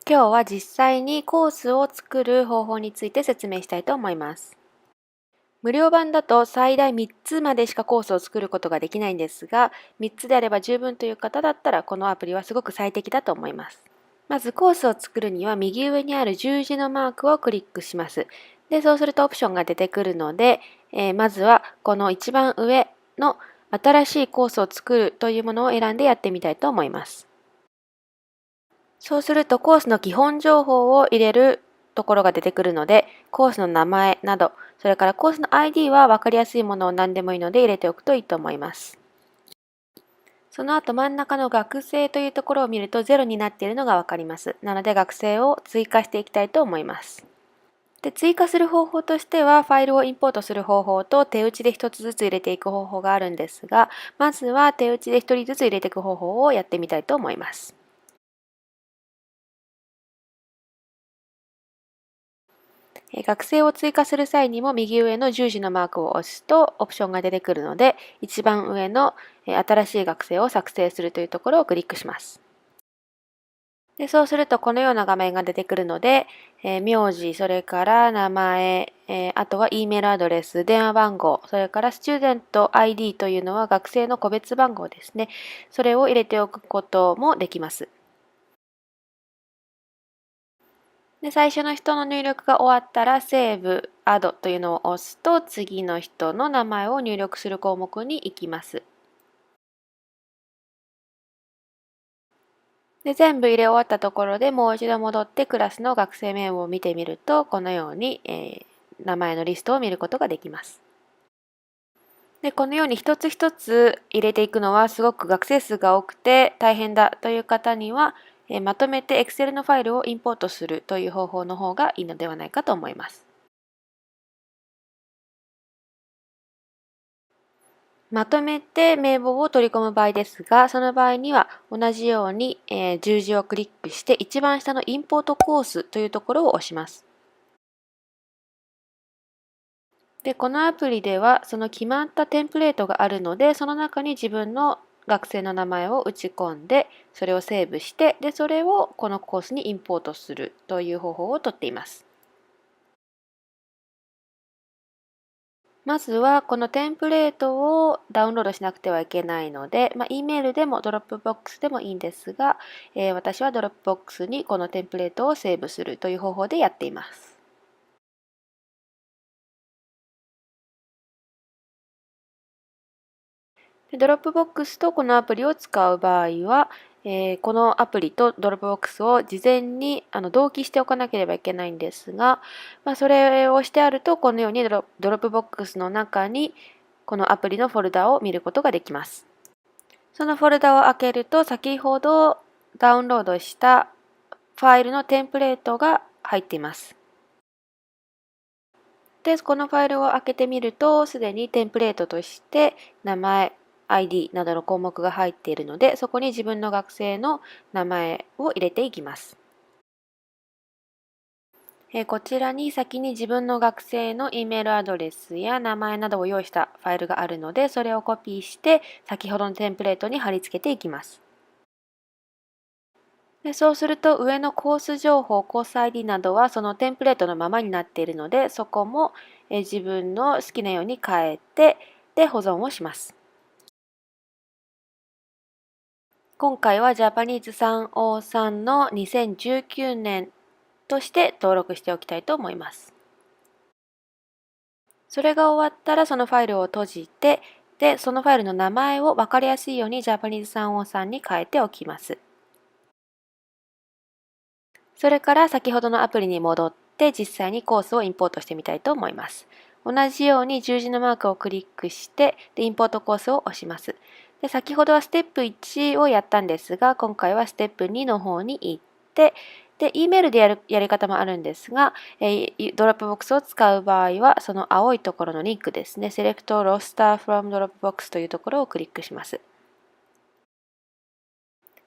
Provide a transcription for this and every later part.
今日は実際にコースを作る方法について説明したいと思います。無料版だと最大3つまでしかコースを作ることができないんですが、3つであれば十分という方だったらこのアプリはすごく最適だと思います。まずコースを作るには右上にある十字のマークをクリックします。で、そうするとオプションが出てくるので、まずはこの一番上の新しいコースを作るというものを選んでやってみたいと思います。そうするとコースの基本情報を入れるところが出てくるので、コースの名前など、それからコースの ID は分かりやすいものを何でもいいので入れておくといいと思います。その後真ん中の学生というところを見ると0になっているのが分かります。なので学生を追加していきたいと思います。で、追加する方法としては、ファイルをインポートする方法と手打ちで1つずつ入れていく方法があるんですが、まずは手打ちで1人ずつ入れていく方法をやってみたいと思います。学生を追加する際にも右上の十字のマークを押すとオプションが出てくるので、一番上の新しい学生を作成するというところをクリックします。で、そうするとこのような画面が出てくるので、名字、それから名前、あとは E メールアドレス、電話番号、それからスチューデント ID というのは学生の個別番号ですね。それを入れておくこともできます。で、最初の人の入力が終わったら、セーブ、アドというのを押すと、次の人の名前を入力する項目に行きます。で、全部入れ終わったところでもう一度戻ってクラスの学生名簿を見てみると、このように、名前のリストを見ることができます。で、このように一つ一つ入れていくのはすごく学生数が多くて大変だという方には、まとめて Excel のファイルをインポートするという方法の方がいいのではないかと思います。まとめて名簿を取り込む場合ですが、その場合には同じように、十字をクリックして一番下のインポートコースというところを押します。で、このアプリではその決まったテンプレートがあるので、その中に自分の学生の名前を打ち込んで、それをセーブして、で、それをこのコースにインポートするという方法をとっています。まずはこのテンプレートをダウンロードしなくてはいけないので、E メールでもドロップボックスでもいいんですが、私はドロップボックスにこのテンプレートをセーブするという方法でやっています。ドロップボックスとこのアプリを使う場合は、このアプリとドロップボックスを事前に同期しておかなければいけないんですが、それをしてあるとこのようにドロップボックスの中にこのアプリのフォルダを見ることができます。そのフォルダを開けると先ほどダウンロードしたファイルのテンプレートが入っています。で、このファイルを開けてみると、すでにテンプレートとして名前、ID などの項目が入っているので、そこに自分の学生の名前を入れていきます。こちらに先に自分の学生の E メールアドレスや名前などを用意したファイルがあるので、それをコピーして先ほどのテンプレートに貼り付けていきます。で、そうすると上のコース情報、コース ID などはそのテンプレートのままになっているので、そこも自分の好きなように変えて、で、保存をします。今回はジャパニーズ303の2019年として登録しておきたいと思います。それが終わったらそのファイルを閉じて、で、そのファイルの名前を分かりやすいようにジャパニーズ303に変えておきます。それから先ほどのアプリに戻って実際にコースをインポートしてみたいと思います。同じように十字のマークをクリックして、でインポートコースを押します。で、先ほどはステップ1をやったんですが、今回はステップ2の方に行って、で、E メールでやり方もあるんですが、ドロップボックスを使う場合は、その青いところのリンクですね、Select Roster from Dropbox というところをクリックします。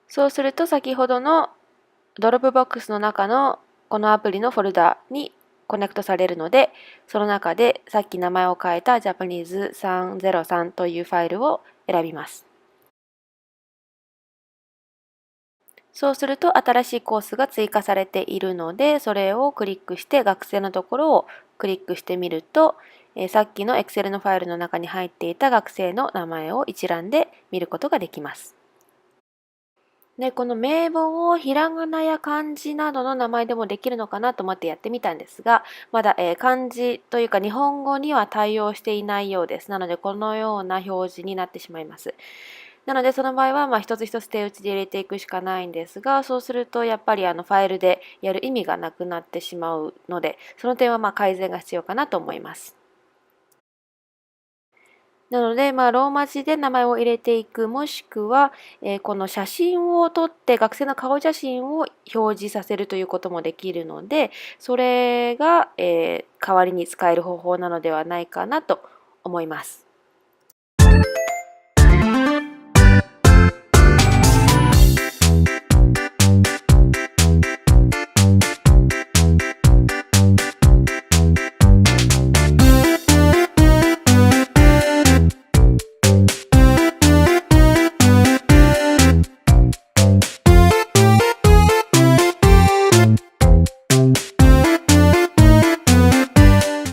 そうすると先ほどのドロップボックスの中のこのアプリのフォルダにコネクトされるので、その中でさっき名前を変えた Japanese303 というファイルを選びます。そうすると新しいコースが追加されているので、それをクリックして学生のところをクリックしてみると、さっきの Excel のファイルの中に入っていた学生の名前を一覧で見ることができます。で、この名簿をひらがなや漢字などの名前でもできるのかなと思ってやってみたんですが、まだ、漢字というか日本語には対応していないようです。なので、このような表示になってしまいます。なので、その場合は、一つ一つ手打ちで入れていくしかないんですが、そうすると、やっぱりファイルでやる意味がなくなってしまうので、その点は改善が必要かなと思います。なので、ローマ字で名前を入れていく、もしくは、この写真を撮って、学生の顔写真を表示させるということもできるので、それが、代わりに使える方法なのではないかなと思います。